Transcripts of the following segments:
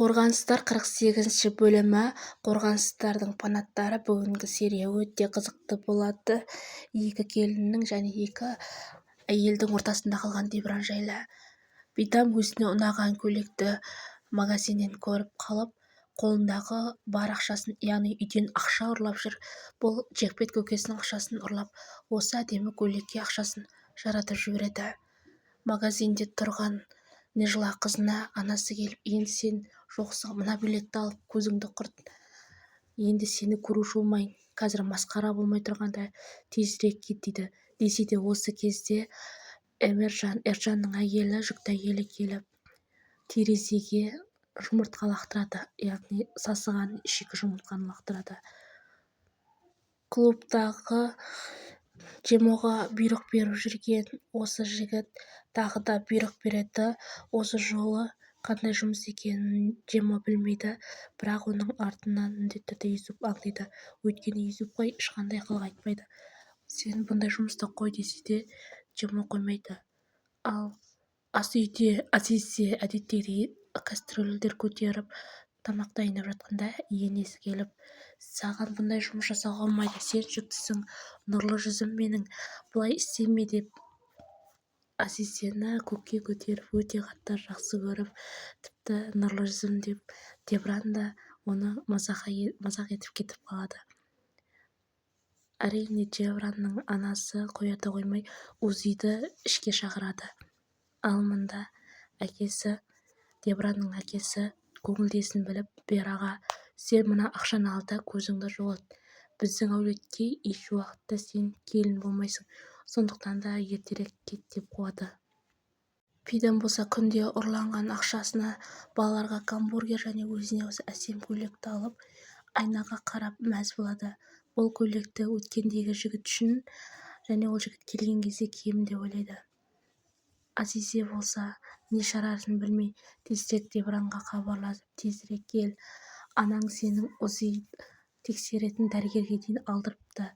Қорғаныстар 48-ші бөлімі. Қорғаныстардың фанаттары, бүгінгі серия өте қызықты болады. Екі келіннің және екі әйелдің ортасында қалған Дебран жайлы. Битам өзіне ұнаған көйлекті магазиннен көріп қалып, қолындағы бар ақшасын, яғни үйден ақша ұрлап жүр. Бұл Джекпет көкесінің ақшасын ұрлап, осы әдемі көйлекке ақшасын жаратып жібереді. Магазинде тұрған Нежла қызына анасы келіп, енді сен жоқсың, мына билетті алып көзіңді құрт, енді сені көруше болмайын, қазір масқара болмай тұрғанда тезірек кет дейді. Десе де осы кезде Эрджанның әйелі, жүкті әйелі келіп терезеге жұмыртқа лақтырады, яғни сасыған шикі жұмыртқаны лақтырады. Клубтағы Джемоға бұйрық беріп жүрген осы жігіт тағы да бұйрық береді. Осы жолы қандай жұмыс екенін Джемо білмейді, бірақ оның артынан міндетті түрде Юсуп аңдиды. Өйткені Юсупқа ешқандай қылық айтпайды. Сен бұндай жұмысты қой десе де Джемо қоймайды. Ал ас үйде Азизе әдеттегідей кастрөлдер көтеріп тамақ дайындап жатқанда енесі келіп, саған бұндай жұмыс жасауға болмайды, сен жүктісің, нұрлы жүзім менің, бұлай істеме деп Азизені көкке көтеріп өте қатты жақсы көріп, тіпті нұрлы жүзім деп Дебран да оны мазақ етіп кетіп қалады. Әрине Дебранның анасы қояды қоймай Узиді ішке шақырады. Ал мұнда әкесі, Дебранның әкесі көңілдесін біліп, Бераға, сен мына ақшаны ал да көзіңді жоғалт. Біздің әулетке еш уақытта сен келін болмайсың, сондықтан да ертерек кет деп қуады. Пидам болса күнде ұрланған ақшасына балаларға гамбургер және өзіне осы әсем көйлекті алып, айнаға қарап мәз болады. Бұл көйлекті өткендегі жігіт үшін және ол жігіт келген кезде киемін деп ойлайды. Азизе болса не шарасын білмей тезірек Дебранға хабарласып, тезірек кел, анаң сенің Узи тексеретін дәрігерге дейін алдырыпты,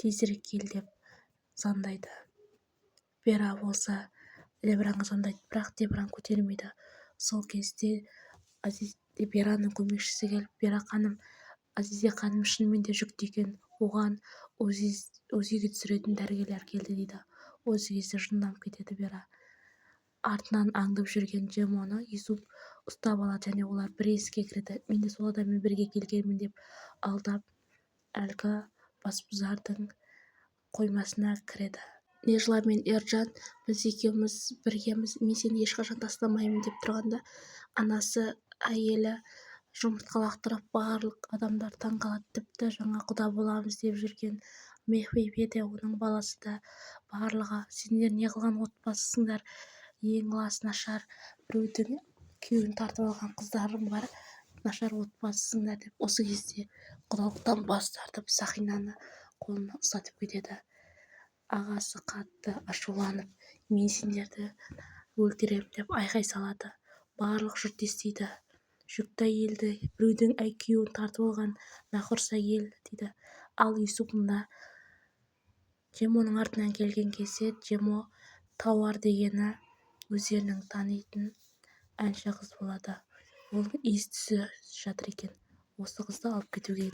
тезірек кел деп звондайды. Бера болса Дебранға звондайды, бірақ Дебран көтермейді. Сол кезде Бераның көмекшісі келіп, Бера ханым, Азизе ханым шынымен де жүкті екен, оған Узиге түсіретін дәрігерлер келді дейді. Осы кезде жынданып кетеді Бера. Артынан аңдып жүрген Джемоны Юсуп ұстап алады және олар бір есікке кіреді. Мен де сол адаммен бірге келгенмін деп алдап, әлгі басбұзардың қоймасына кіреді. Нежла мен Эрджан, біз екеуміз біргеміз, мен сені ешқашан тастамаймын деп тұрғанда, анасы, әйелі жұмыртқа лақтырып барлық адамдар таң қалады. Тіпті жаңа құда боламыз деп жүрген Мехмебе де, оның баласы да, барлығы, сендер не қылған отбасысыңдар, ең лас нашар біреудің күйеуін тартып алған қыздарым бар, нашар отбасысыңдар деп осы кезде құдалықтан бас тартып Сақинаны қолына ұстатып кетеді. Ағасы қатты ашуланып, мен сендерді өлтіремін деп айқай салады. Барлық жұрт естиді. Жүкті әйелді, біреудің күйеуін тартып алған нақұрыс әйел дейді. Ал Юсуп мұнда Джемоның артынан келген кезде, Джемо Тауар дегені өздерінің танитын әнші қыз болады. Ол ес-түсі жатыр екен. Осы қызды алып кетуге.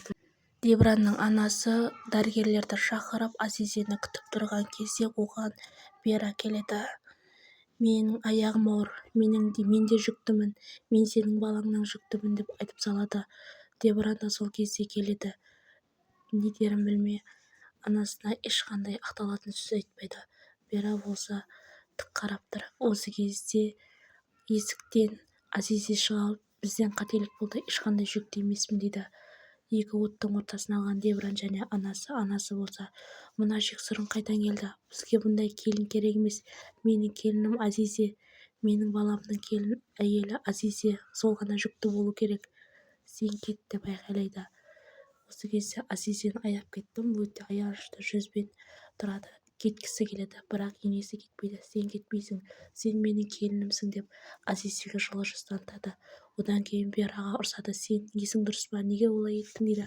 Дебранның анасы дәрігерлерді шақырып, Азизені күтіп тұрған кезде оған Бера келеді. Менің аяғым ауыр, мен де жүктімін, мен сенің балаңнан жүктімін деп айтып салады. Дебран да сол кезде келеді. Не дерін білмей, анасына ешқандай ақталатын сөз айтпайды. Бера болса тік қарап тұр. Осы кезде есіктен Азизе шығып, бізден қателік болды, ешқандай жүкті емеспін дейді. Екі оттың ортасына алған Дебран және анасы болса, мына жексұрын қайдан келді? Бізге бұндай келін керек емес. Менің келінім Азизе, менің баламның келін әйелі Азизе, сол ғана жүкті болу керек. Сен кет деп айқайлайды. Осы кезде Азизені аяп кеттім, өте аянышты жүзбен тұрады. Кеткісі келеді, бірақ енесі кетпейді. Сен кетпейсің, сен менің келінімсің деп Азизеге жылы жүз танытады. Одан кейін Бераға ұрсады. Сен есің дұрыс па, неге олай еттің дейді.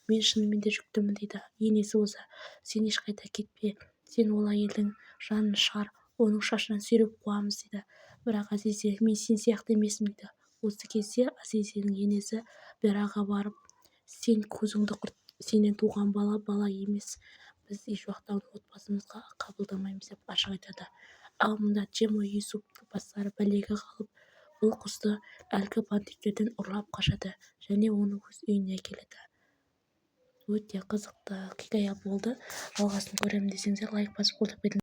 Мен шынымен де жүктімін дейді. Енесі болса, сен ешқайда кетпе, сен ол әйелдің жанын шығар, оның шашынан сүйреп қуамыз дейді. Бірақ Азизе, мен сен сияқты емеспін дейді. Осы кезде Азизенің енесі Бераға барып, сен көзіңді құрт, сенен туған бала емес, біз ешуақытта оны отбасымызға қабылдамаймыз деп ашық айтады. Ал мында Джема Юсуп бастары бәлеге қалып, бұл қызды әлгі бандиттерден ұрлап қашады және оны өз үйіне әкеледі. Өте қызықты хикая болды. Жалғасын көремін десеңіздер лайк басып қолдап кетіңіздер.